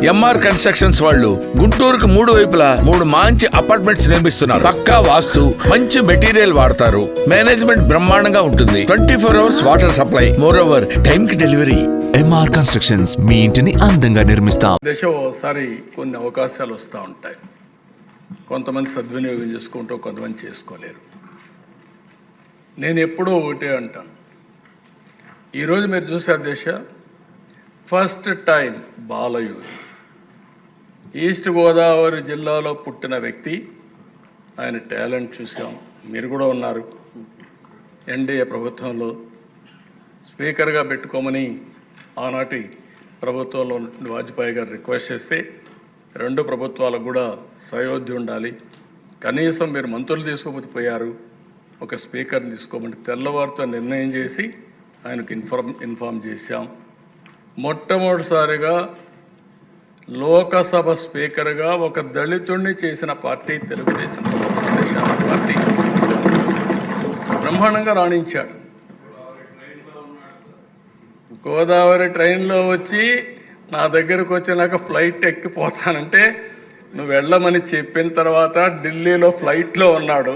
MR constructions వాళ్ళు గుంటూరుకు 3 వైపులా 3 మంచి అపార్ట్మెంట్స్ నిర్మిస్తున్నారు. పక్కా వాస్తు, మంచి మెటీరియల్ వాడతారు. మేనేజ్మెంట్ బ్రహ్మాండంగా ఉంటుంది. 24 hours water supply, more over time కి డెలివరీ. ఎంఆర్ కన్స్ట్రక్షన్స్ మీ ఇంటిని అందంగా నిర్మిస్తాం. ఓసారి కొన్ని అవకాశాలు వస్తూ ఉంటాయి. కొంతమంది సద్వినియోగం చేసుకుంటూ కొంతమంది చేసుకోలేరు. నేను ఎప్పుడూ ఒకటే అంటాను, ఈరోజు మీరు చూసారు దేశ ఫస్ట్ టైం బాలయూరి ఈస్ట్ గోదావరి జిల్లాలో పుట్టిన వ్యక్తి. ఆయన టాలెంట్ చూసాం. మీరు కూడా ఉన్నారు. ఎన్డీఏ ప్రభుత్వంలో స్పీకర్గా పెట్టుకోమని ఆనాటి ప్రభుత్వంలో వాజ్పేయి గారు రిక్వెస్ట్ చేస్తే 2 ప్రభుత్వాలకు కూడా సయోధ్య ఉండాలి, కనీసం మీరు మంత్రులు తీసుకోకపోయారు, ఒక స్పీకర్ని తీసుకోమని తెల్లవారితో నిర్ణయం చేసి ఆయనకు ఇన్ఫార్మ్ చేశాం. మొట్టమొదటిసారిగా లోకసభ స్పీకర్గా ఒక దళితుడిని చేసిన పార్టీ తెలుగుదేశం పార్టీ. బ్రహ్మాండంగా రాణించాడు. గోదావరి ట్రైన్లో వచ్చి నా దగ్గరకు వచ్చినాక ఫ్లైట్ ఎక్కిపోతానంటే నువ్వు వెళ్ళమని చెప్పిన తర్వాత ఢిల్లీలో ఫ్లైట్లో ఉన్నాడు.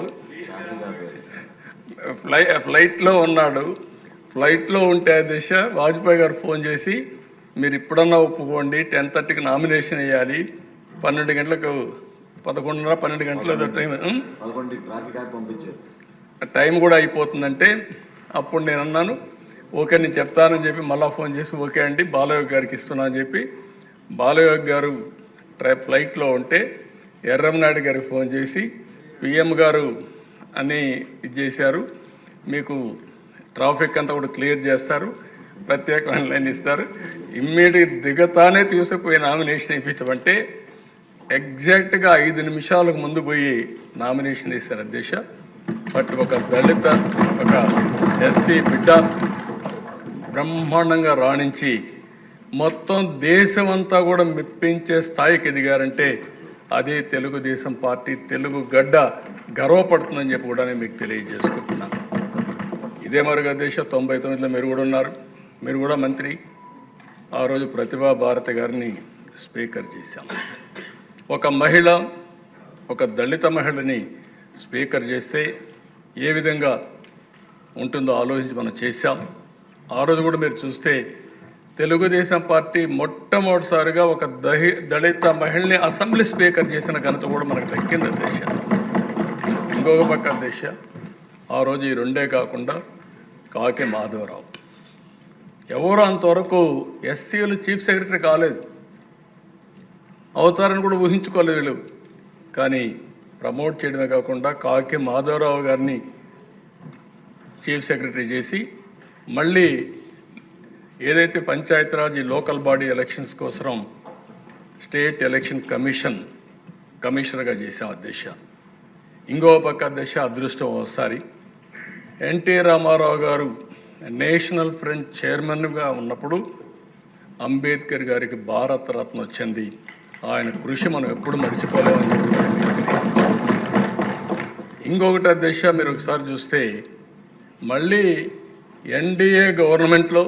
ఫ్లైట్లో ఉంటే దిశ వాజ్పేయి గారు ఫోన్ చేసి మీరు ఇప్పుడన్నా ఒప్పుకోండి, 10:30కి నామినేషన్ వేయాలి, 12 గంటలకు 11:30 12 గంటల టైం కూడా అయిపోతుందంటే అప్పుడు నేను అన్నాను ఓకే నేను చెప్తానని చెప్పి మళ్ళీ ఫోన్ చేసి ఓకే అండి బాలయోగి గారికి ఇస్తున్నా అని చెప్పి బాలయోగి గారు ఫ్లైట్లో ఉంటే ఎర్రంనాయుడు గారికి ఫోన్ చేసి పిఎం గారు అని ఇది చేశారు, మీకు ట్రాఫిక్ అంతా కూడా క్లియర్ చేస్తారు, ప్రత్యేకమైన లైన్ ఇస్తారు, ఇమ్మీడియట్ దిగతానే తీసుకుపోయి నామినేషన్ ఇప్పించమంటే ఎగ్జాక్ట్గా 5 నిమిషాలకు ముందు పోయి నామినేషన్ వేశారు అధ్యక్ష. బట్ ఒక దళిత ఒక ఎస్సీ బిడ్డ బ్రహ్మాండంగా రాణించి మొత్తం దేశమంతా కూడా మెప్పించే స్థాయికి ఎదిగారంటే అదే తెలుగుదేశం పార్టీ, తెలుగు గడ్డ గర్వపడుతుందని చెప్పి కూడా నేను మీకు తెలియజేసుకుంటున్నాను. ఇదే మరుగా దేశ 99లో మీరు కూడా ఉన్నారు, మీరు కూడా మంత్రి. ఆ రోజు ప్రతిభా భారతి గారిని స్పీకర్ చేశాం. ఒక మహిళ, ఒక దళిత మహిళని స్పీకర్ చేస్తే ఏ విధంగా ఉంటుందో ఆలోచించి మనం చేశాం. ఆ రోజు కూడా మీరు చూస్తే తెలుగుదేశం పార్టీ మొట్టమొదటిసారిగా ఒక దళిత మహిళని అసెంబ్లీ స్పీకర్ చేసిన ఘనత కూడా మనకు దక్కింది అధ్యక్ష. ఇంకొక పక్క అధ్యక్ష ఆ రోజు ఈ 2 కాకుండా కాకి మాధవరావు ఎవరు అంతవరకు ఎస్సీలు చీఫ్ సెక్రటరీ కాలేదు, అవుతారని కూడా ఊహించుకోలేదు వీళ్ళు. కానీ ప్రమోట్ చేయడమే కాకుండా కాకి మాధవరావు గారిని చీఫ్ సెక్రటరీ చేసి మళ్ళీ ఏదైతే పంచాయతీరాజ్ లోకల్ బాడీ ఎలక్షన్స్ కోసం స్టేట్ ఎలక్షన్ కమిషనర్గా చేశాం అధ్యక్ష. ఇంకో పక్క అధ్యక్ష అదృష్టం ఒకసారి ఎన్టీ రామారావు గారు నేషనల్ ఫ్రంట్ చైర్మన్గా ఉన్నప్పుడు అంబేద్కర్ గారికి భారతరత్న వచ్చింది. ఆయన కృషి మనం ఎప్పుడు మర్చిపోలేమని చెప్పి. ఇంకొకటి అధ్యక్ష మీరు ఒకసారి చూస్తే మళ్ళీ ఎన్డీఏ గవర్నమెంట్లో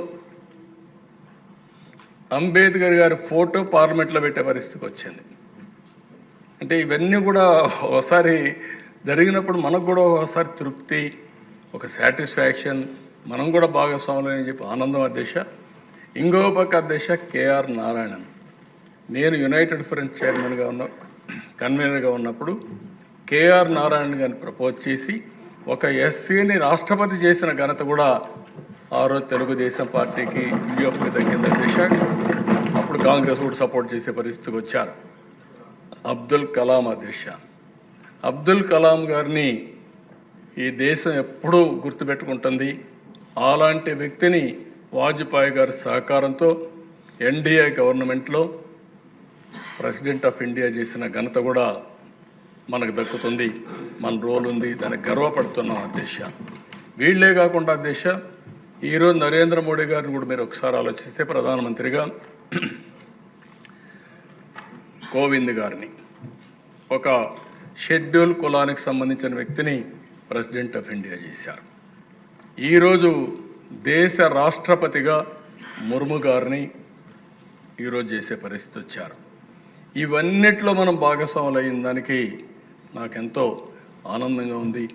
అంబేద్కర్ గారి ఫోటో పార్లమెంట్లో పెట్టే పరిస్థితికి వచ్చింది. అంటే ఇవన్నీ కూడా ఒకసారి జరిగినప్పుడు మనకు కూడా ఒకసారి తృప్తి, ఒక సాటిస్ఫాక్షన్, మనం కూడా భాగస్వాములు అని చెప్పి ఆనందం అధ్యక్ష. ఇంకో పక్క అధ్యక్ష కేఆర్ నారాయణన్, నేను యునైటెడ్ ఫ్రంట్ కన్వీనర్గా ఉన్నప్పుడు కేఆర్ నారాయణ గారిని ప్రపోజ్ చేసి ఒక ఎస్సీని రాష్ట్రపతి చేసిన ఘనత కూడా ఆ రోజు తెలుగుదేశం పార్టీకి యూఎఫ్కి దక్కింది అధ్యక్ష. అప్పుడు కాంగ్రెస్ కూడా సపోర్ట్ చేసే పరిస్థితికి వచ్చారు. అబ్దుల్ కలాం అధ్యక్ష, అబ్దుల్ కలాం గారిని ఈ దేశం ఎప్పుడూ గుర్తుపెట్టుకుంటుంది. అలాంటి వ్యక్తిని వాజ్పేయి గారి సహకారంతో ఎన్డీఏ గవర్నమెంట్లో ప్రెసిడెంట్ ఆఫ్ ఇండియా చేసిన ఘనత కూడా మనకు దక్కుతుంది. మన రోల్ ఉంది, దానికి గర్వపడుతున్నాం అధ్యక్ష. వీళ్లే కాకుండా అధ్యక్ష ఈరోజు నరేంద్ర మోడీ గారిని కూడా మీరు ఒకసారి ఆలోచిస్తే ప్రధానమంత్రిగా కోవింద్ గారిని, ఒక షెడ్యూల్ కులానికి సంబంధించిన వ్యక్తిని ప్రెసిడెంట్ ఆఫ్ ఇండియా చేశారు. ఈరోజు దేశ రాష్ట్రపతిగా ముర్ము గారిని ఈరోజు చేసే పరిస్థితి వచ్చారు. ఇవన్నిట్లో మనం భాగస్వాములు అయిన దానికి నాకెంతో ఆనందంగా ఉంది.